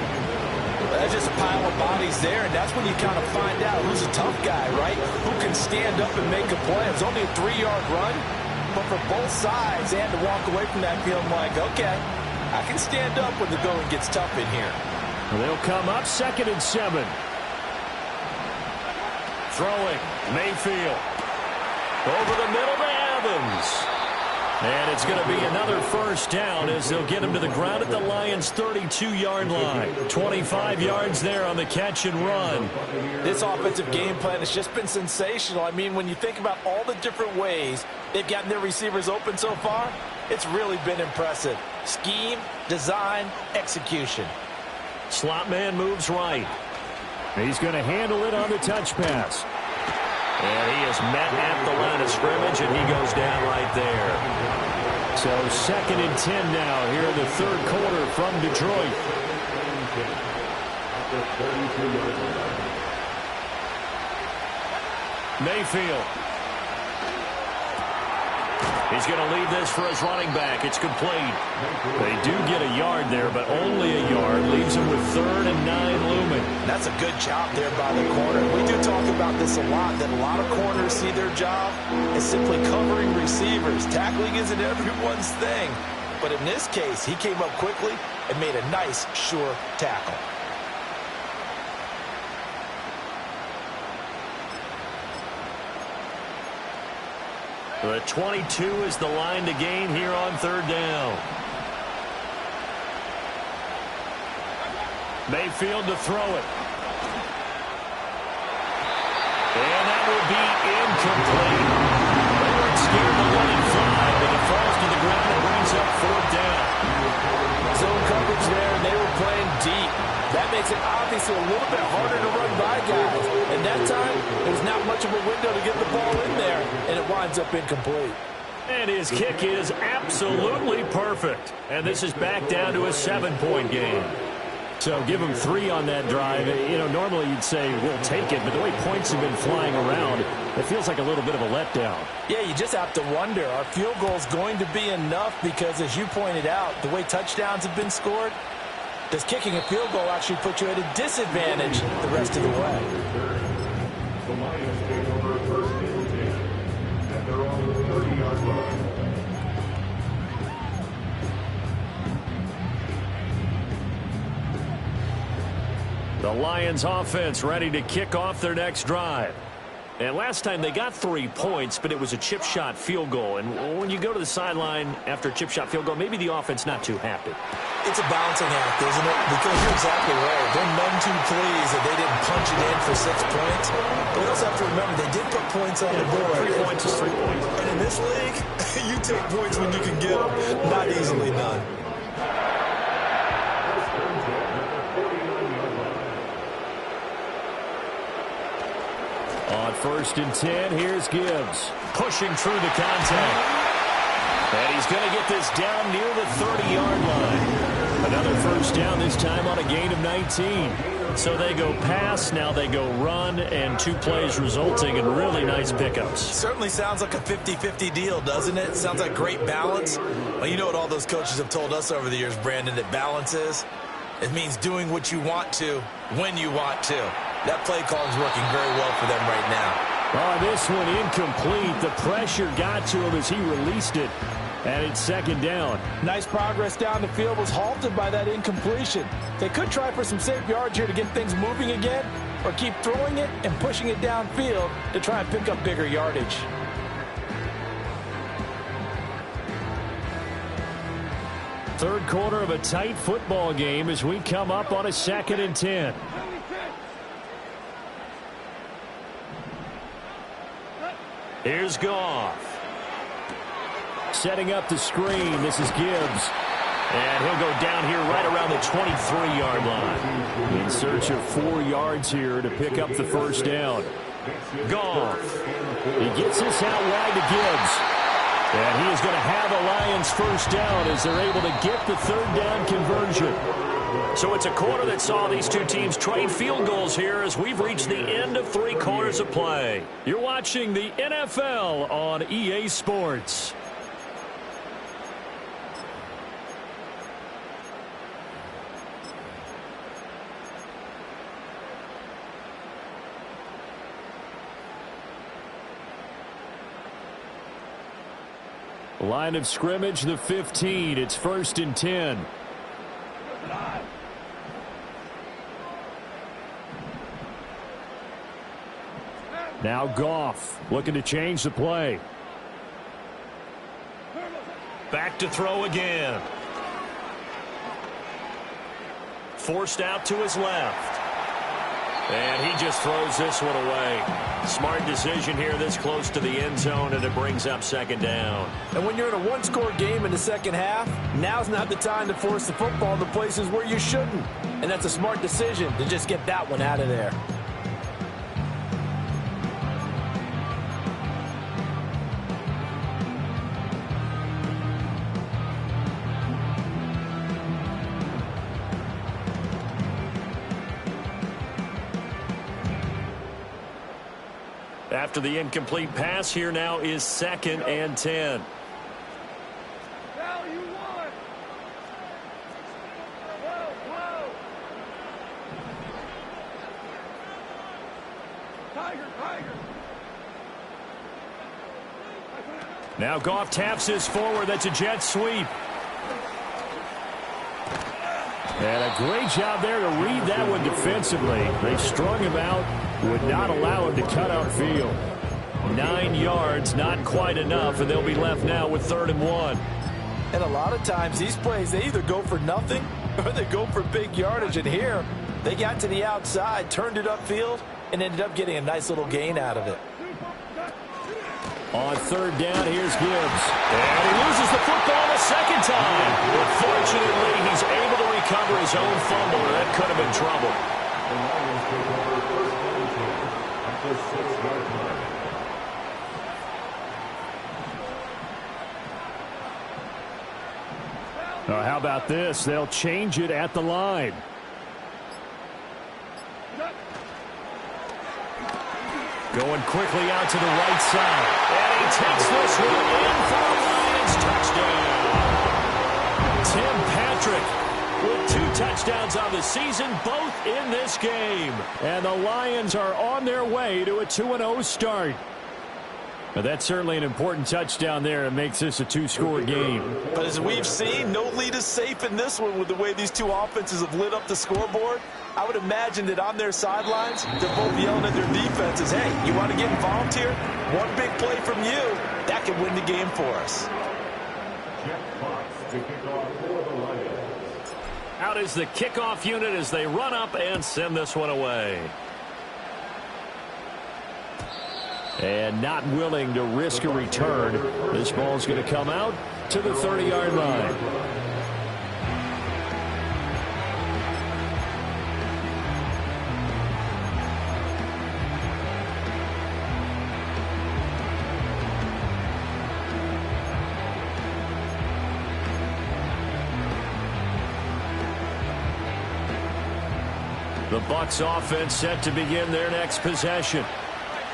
That's just a pile of bodies there, and that's when you kind of find out who's a tough guy, right? Who can stand up and make a play. It's only a 3-yard run, but for both sides, they had to walk away from that feeling like, okay, I can stand up when the going gets tough in here. They'll come up 2nd and 7. Throwing, Mayfield. Over the middle to Evans. And it's going to be another first down as they'll get him to the ground at the Lions' 32-yard line. 25 yards there on the catch and run. This offensive game plan has just been sensational. I mean, when you think about all the different ways they've gotten their receivers open so far, it's really been impressive. Scheme, design, execution. Slot man moves right. He's going to handle it on the touch pass. And he is met at the line of scrimmage, and he goes down right there. So 2nd and 10 now here in the third quarter from Detroit. Mayfield. He's going to lead this for his running back. It's complete. They do get a yard there, but only a yard. Leaves him with 3rd and 9 looming. That's a good job there by the corner. We do talk about this a lot, that a lot of corners see their job as simply covering receivers. Tackling isn't everyone's thing. But in this case, he came up quickly and made a nice, sure tackle. The 22 is the line to gain here on 3rd down. Mayfield to throw it. And that will be incomplete. They weren't scared to let it fly, but it falls to the ground and brings up 4th down. Zone coverage there, and they were playing deep. That makes it obviously a little bit harder to run by guys. And that time, there's not much of a window to get the ball in there, and it winds up incomplete. And his kick is absolutely perfect. And this is back down to a 7-point game. So give him 3 on that drive. You know, normally you'd say, we'll take it, but the way points have been flying around, it feels like a little bit of a letdown. Yeah, you just have to wonder, are field goals going to be enough? Because as you pointed out, the way touchdowns have been scored, does kicking a field goal actually put you at a disadvantage the rest of the way? The Lions take over 1st and 10 at their own 30-yard line. The Lions offense ready to kick off their next drive. And last time they got 3 points, but it was a chip shot field goal. And when you go to the sideline after a chip shot field goal, maybe the offense not too happy. It's a balancing act, isn't it? Because you're exactly right. They're none too pleased that they didn't punch it in for 6 points. But we also have to remember they did put points on the board. 3 points is 3 points. And in this league, you take points when you can get them. Not easily done. On 1st and 10, here's Gibbs. Pushing through the contact. And he's going to get this down near the 30-yard line. Another first down, this time on a gain of 19. So they go pass, now they go run, and 2 plays resulting in really nice pickups. Certainly sounds like a 50-50 deal, doesn't it? Sounds like great balance. Well, you know what all those coaches have told us over the years, Brandon, that balance is? It means doing what you want to, when you want to. That play call is working very well for them right now. Oh, this one incomplete. The pressure got to him as he released it. And it's 2nd down. Nice progress down the field was halted by that incompletion. They could try for some safe yards here to get things moving again, or keep throwing it and pushing it downfield to try and pick up bigger yardage. Third quarter of a tight football game as we come up on a 2nd and 10. Here's Goff. Setting up the screen. This is Gibbs. And he'll go down here right around the 23-yard line. In search of 4 yards here to pick up the first down. Goff. He gets this out wide to Gibbs. And he is going to have a Lions first down as they're able to get the 3rd down conversion. So it's a quarter that saw these two teams trade field goals here as we've reached the end of 3 quarters of play. You're watching the NFL on EA Sports. Line of scrimmage, the 15. It's 1st and 10. Now Goff looking to change the play. Back to throw again. Forced out to his left. And he just throws this one away. Smart decision here this close to the end zone, and it brings up 2nd down. And when you're in a 1-score game in the second half, now's not the time to force the football in the places where you shouldn't. And that's a smart decision to just get that one out of there. After the incomplete pass, here now is 2nd and 10. Now Goff taps this forward. That's a jet sweep. And a great job there to read that one defensively. They strung him out, would not allow him to cut upfield. 9 yards, not quite enough, and they'll be left now with 3rd and 1. And a lot of times these plays, they either go for nothing or they go for big yardage. And here, they got to the outside, turned it upfield, and ended up getting a nice little gain out of it. On 3rd down, here's Gibbs. And he loses the football the 2nd time. But fortunately, he's able to recover his own fumble. That could have been trouble. How about this? They'll change it at the line. Going quickly out to the right side. And he takes this one in for a Lions touchdown. Tim Patrick with 2 touchdowns on the season, both in this game. And the Lions are on their way to a 2-0 start. But that's certainly an important touchdown there. It makes this a 2-score game. But as we've seen, no lead is safe in this one with the way these 2 offenses have lit up the scoreboard. I would imagine that on their sidelines, they're both yelling at their defenses, hey, you want to get involved here? One big play from you, that could win the game for us. Out is the kickoff unit as they run up and send this one away. And not willing to risk a return. This ball's going to come out to the 30-yard line. The Bucs offense set to begin their next possession.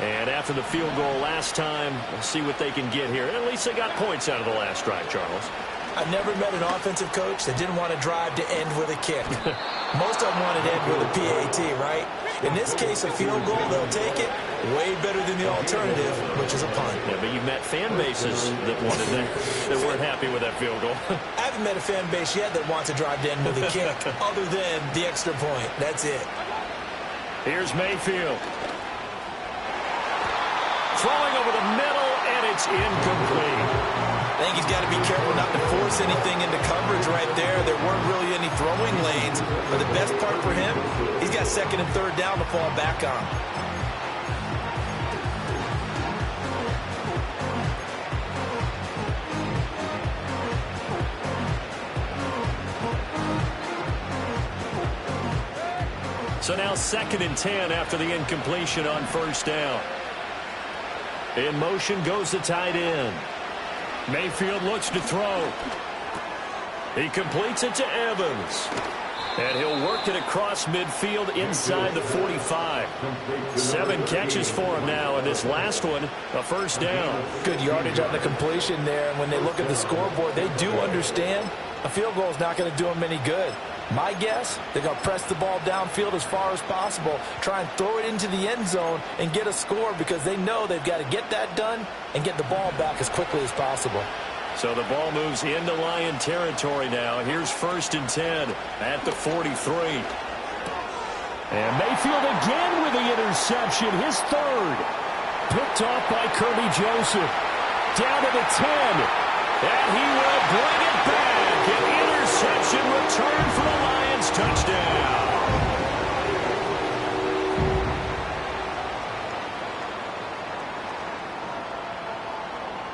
And after the field goal last time, we'll see what they can get here. At least they got points out of the last drive, Charles. I've never met an offensive coach that didn't want to drive to end with a kick. Most of them want to end with a PAT, right? In this case, a field goal, they'll take it. Way better than the alternative, which is a punt. Yeah, but you've met fan bases that wanted that weren't happy with that field goal. I haven't met a fan base yet that wants to drive to end with a kick other than the extra point. That's it. Here's Mayfield. Throwing over the middle, and it's incomplete. I think he's got to be careful not to force anything into coverage right there. There weren't really any throwing lanes. But the best part for him, he's got second and third down to fall back on. So now 2nd and 10 after the incompletion on first down. In motion goes the tight end. Mayfield looks to throw. He completes it to Evans. And he'll work it across midfield inside the 45. 7 catches for him now, and this last one, a first down. Good yardage on the completion there, and when they look at the scoreboard, they do understand a field goal is not going to do them any good. My guess, they're going to press the ball downfield as far as possible, try and throw it into the end zone and get a score because they know they've got to get that done and get the ball back as quickly as possible. So the ball moves into Lion territory now. Here's 1st and 10 at the 43. And Mayfield again with the interception, his 3rd. Picked off by Kirby Joseph. Down to the 10. And he will bring it back. An interception return for the Lions. Touchdown.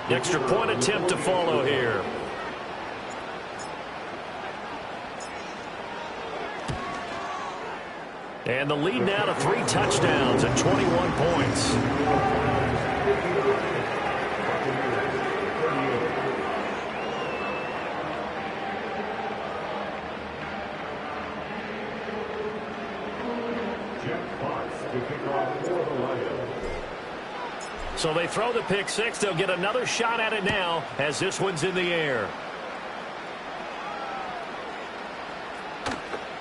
Extra point attempt to follow here. And the lead now to 3 touchdowns at 21 points. So they throw the pick 6. They'll get another shot at it now as this one's in the air.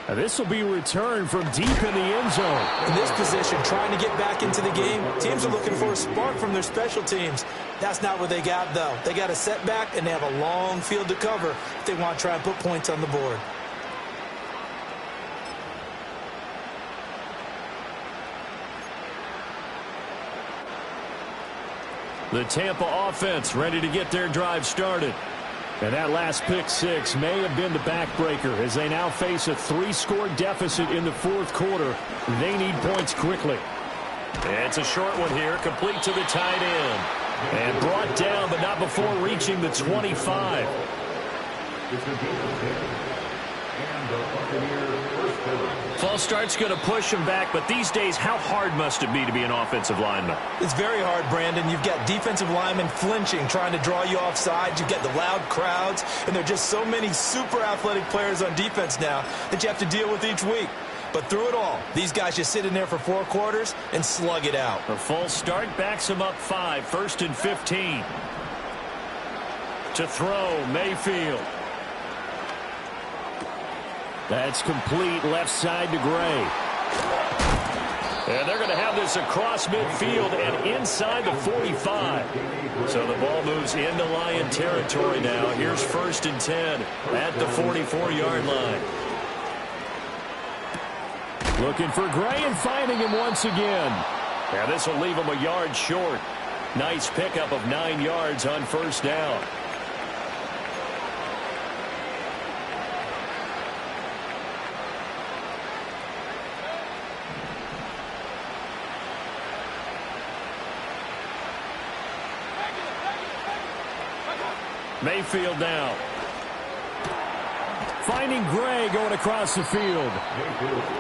And this will be returned from deep in the end zone. In this position, trying to get back into the game, teams are looking for a spark from their special teams. That's not what they got, though. They got a setback, and they have a long field to cover if they want to try and put points on the board. The Tampa offense ready to get their drive started. And that last pick 6 may have been the backbreaker as they now face a 3-score deficit in the 4th quarter. They need points quickly. It's a short one here, complete to the tight end. And brought down, but not before reaching the 25. False start's going to push him back, but these days, how hard must it be to be an offensive lineman? It's very hard, Brandon. You've got defensive linemen flinching, trying to draw you off sides. You've got the loud crowds, and there are just so many super athletic players on defense now that you have to deal with each week. But through it all, these guys just sit in there for 4 quarters and slug it out. A false start backs him up 5, 1st and 15. To throw, Mayfield. That's complete left side to Gray. And they're going to have this across midfield and inside the 45. So the ball moves into Lion territory now. Here's 1st and 10 at the 44-yard line. Looking for Gray and finding him once again. Now this will leave him a yard short. Nice pickup of 9 yards on first down. Mayfield now. Finding Gray going across the field.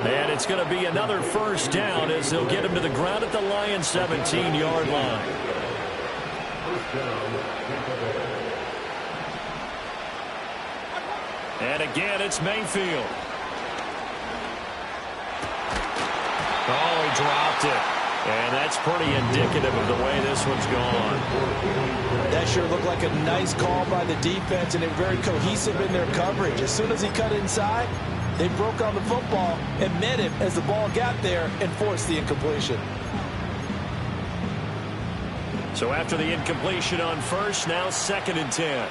And it's going to be another first down as they'll get him to the ground at the Lions' 17-yard line. And again, it's Mayfield. Oh, he dropped it. And that's pretty indicative of the way this one's gone. That sure looked like a nice call by the defense, and they were very cohesive in their coverage. As soon as he cut inside, they broke on the football and met him as the ball got there and forced the incompletion. So after the incompletion on first, now 2nd and 10.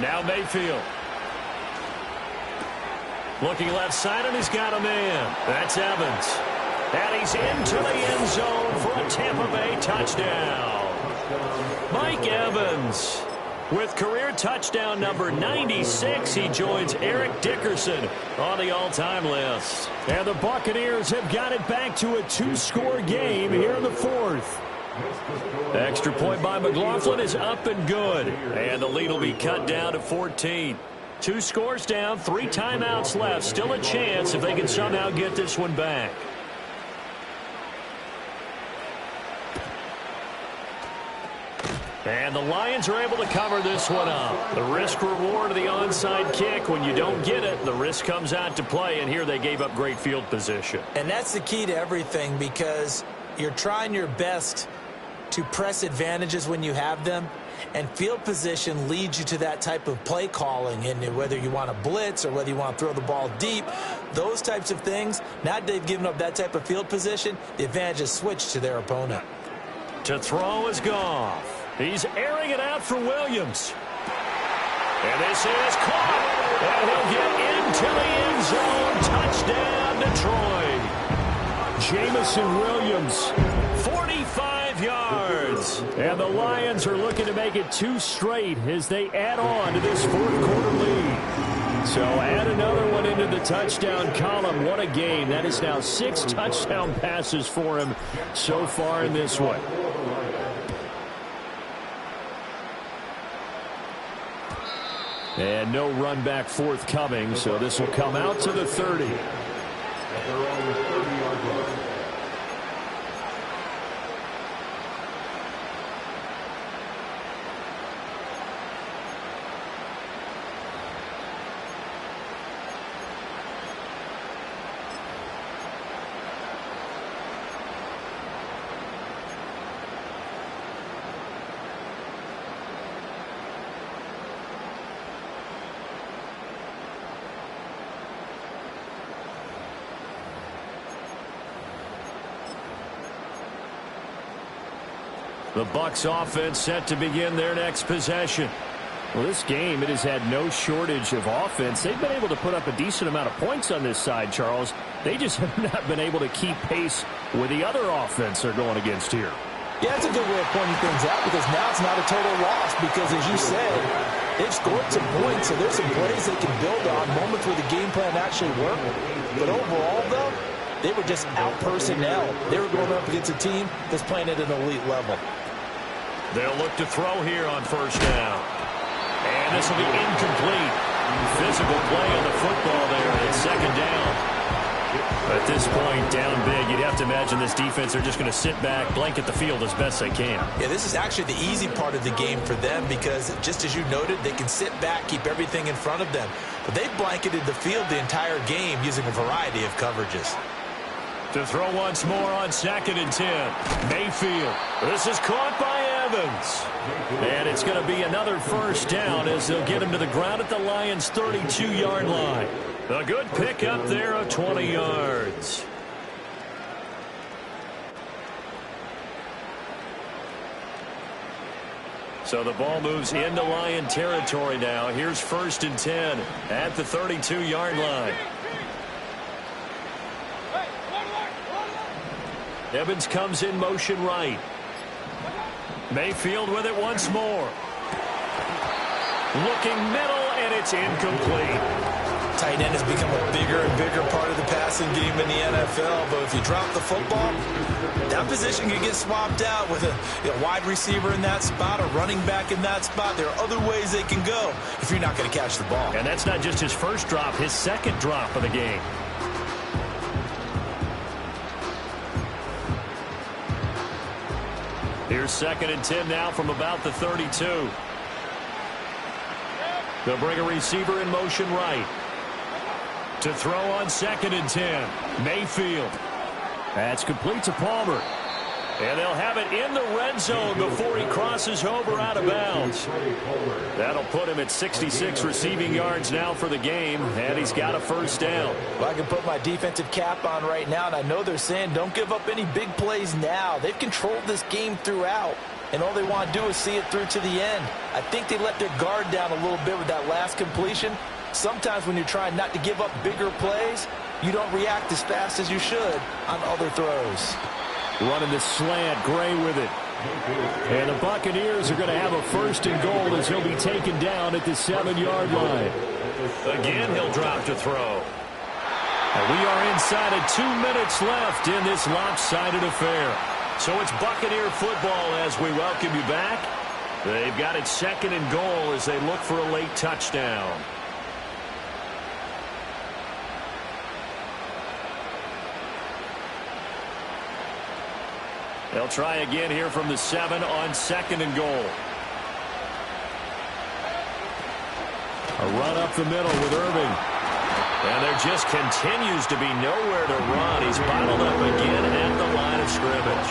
Now Mayfield. Looking left side, and he's got a man. That's Evans. And he's into the end zone for a Tampa Bay touchdown. Mike Evans with career touchdown number 96. He joins Eric Dickerson on the all-time list. And the Buccaneers have got it back to a 2-score game here in the 4th. Extra point by McLaughlin is up and good. And the lead will be cut down to 14. 2 scores down, 3 timeouts left. Still a chance if they can somehow get this one back. And the Lions are able to cover this one up. The risk-reward of the onside kick. When you don't get it, the risk comes out to play, and here they gave up great field position. And that's the key to everything, because you're trying your best to press advantages when you have them, and field position leads you to that type of play calling. And whether you want to blitz or whether you want to throw the ball deep, those types of things, now that they've given up that type of field position, the advantage is switched to their opponent. To throw is Goff. He's airing it out for Williams. And this is caught. And he'll get into the end zone. Touchdown, Detroit. Jamison Williams. 45 yards. And the Lions are looking to make it 2 straight as they add on to this 4th quarter lead. So add another one into the touchdown column. What a game. That is now 6 touchdown passes for him so far in this one. And no run back forthcoming, so this will come out to the 30. They're on the 30-yard line. The Bucs offense set to begin their next possession. Well, this game, it has had no shortage of offense. They've been able to put up a decent amount of points on this side, Charles. They just have not been able to keep pace with the other offense they're going against here. Yeah, it's a good way of pointing things out, because now it's not a total loss, because as you said, they've scored some points, so there's some plays they can build on, moments where the game plan actually worked. But overall, though, they were just out personnel. They were going up against a team that's playing at an elite level. They'll look to throw here on first down. And this will be incomplete. Physical play on the football there. It's 2nd down. At this point, down big, you'd have to imagine this defense are just going to sit back, blanket the field as best they can. Yeah, this is actually the easy part of the game for them, because just as you noted, they can sit back, keep everything in front of them. But they've blanketed the field the entire game using a variety of coverages. To throw once more on 2nd and 10. Mayfield. This is caught by Evans. And it's going to be another first down as they'll get him to the ground at the Lions' 32-yard line. A good pick up there of 20 yards. So the ball moves into Lion territory now. Here's 1st and 10 at the 32-yard line. Evans comes in motion right. Mayfield with it once more. Looking middle, and it's incomplete. Tight end has become a bigger and bigger part of the passing game in the NFL, but if you drop the football, that position can get swapped out with a wide receiver in that spot, a running back in that spot. There are other ways they can go if you're not going to catch the ball. And that's not just his first drop, his 2nd drop of the game. Here's 2nd and 10 now from about the 32. They'll bring a receiver in motion right. To throw on 2nd and 10. Mayfield. That's complete to Palmer. And they'll have it in the red zone before he crosses over out of bounds. That'll put him at 66 receiving yards now for the game, and he's got a first down. Well, I can put my defensive cap on right now, and I know they're saying don't give up any big plays now. They've controlled this game throughout, and all they want to do is see it through to the end. I think they let their guard down a little bit with that last completion. Sometimes when you're trying not to give up bigger plays, you don't react as fast as you should on other throws. Running the slant, Gray with it. And the Buccaneers are going to have a 1st and goal as he'll be taken down at the 7-yard line. Again, he'll drop to throw. And we are inside of 2 minutes left in this lopsided affair. So it's Buccaneer football as we welcome you back. They've got it 2nd and goal as they look for a late touchdown. They'll try again here from the 7 on 2nd and goal. A run up the middle with Irving. And there just continues to be nowhere to run. He's bottled up again at the line of scrimmage.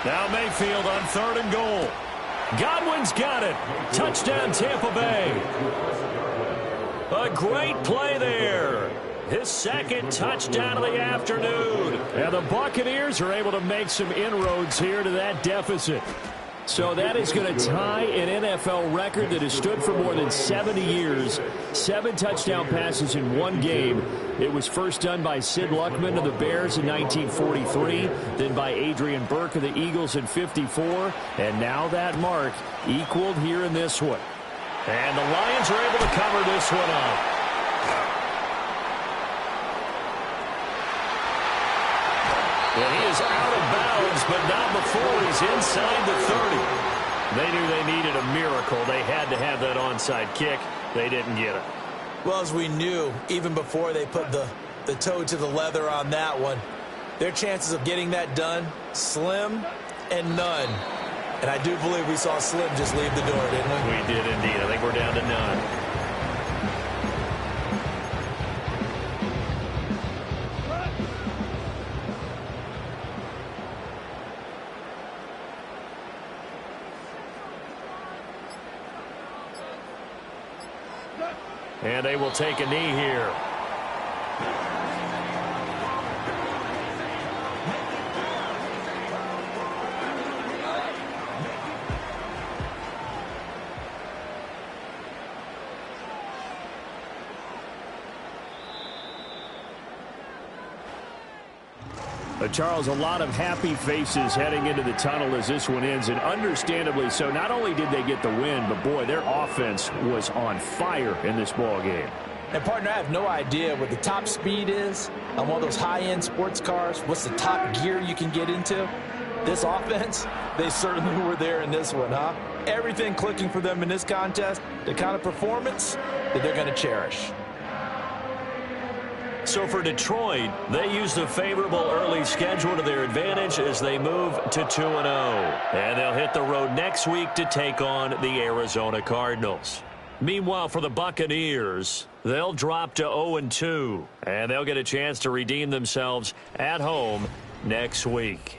Now Mayfield on 3rd and goal. Godwin's got it. Touchdown Tampa Bay. A great play there. His 2nd touchdown of the afternoon. And the Buccaneers are able to make some inroads here to that deficit. So that is going to tie an NFL record that has stood for more than 70 years. 7 touchdown passes in one game. It was first done by Sid Luckman of the Bears in 1943, then by Adrian Burke of the Eagles in 54, and now that mark equaled here in this one. And the Lions are able to cover this one up. And he is out of bounds, but not before he's inside the 30. They knew they needed a miracle. They had to have that onside kick. They didn't get it. Well, as we knew, even before they put the toe to the leather on that one, their chances of getting that done, slim and none. And I do believe we saw Slim just leave the door, didn't we? We did indeed. I think we're down to none. And they will take a knee here. Charles, a lot of happy faces heading into the tunnel as this one ends, and understandably so. Not only did they get the win, but boy, their offense was on fire in this ball game. And partner, I have no idea what the top speed is on one of those high-end sports cars. What's the top gear you can get into? This offense, they certainly were there in this one, huh? Everything clicking for them in this contest, the kind of performance that they're going to cherish. So for Detroit, they use the favorable early schedule to their advantage as they move to 2-0. And they'll hit the road next week to take on the Arizona Cardinals. Meanwhile, for the Buccaneers, they'll drop to 0-2. And they'll get a chance to redeem themselves at home next week.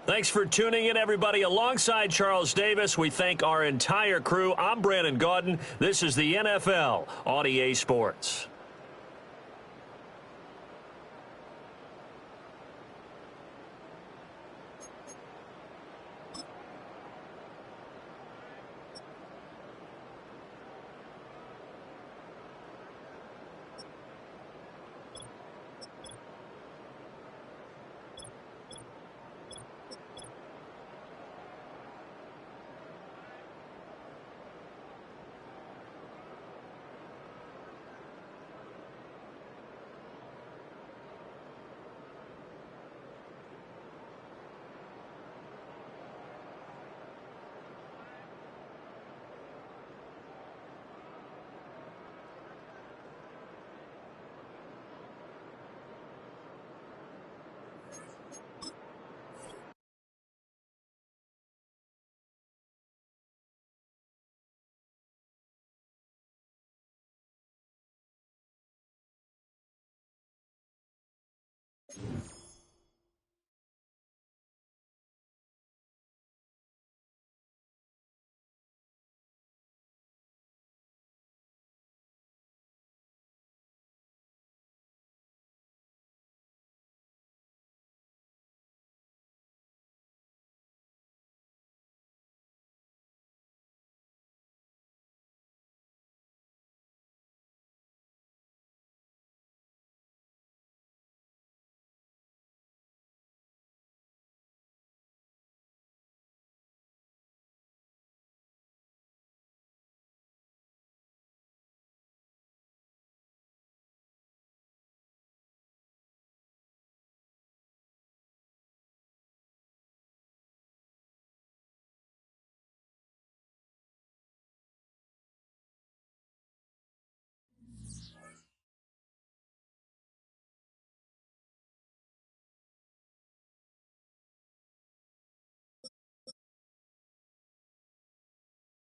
Thanks for tuning in, everybody. Alongside Charles Davis, we thank our entire crew. I'm Brandon Gaudin. This is the NFL on EA Sports.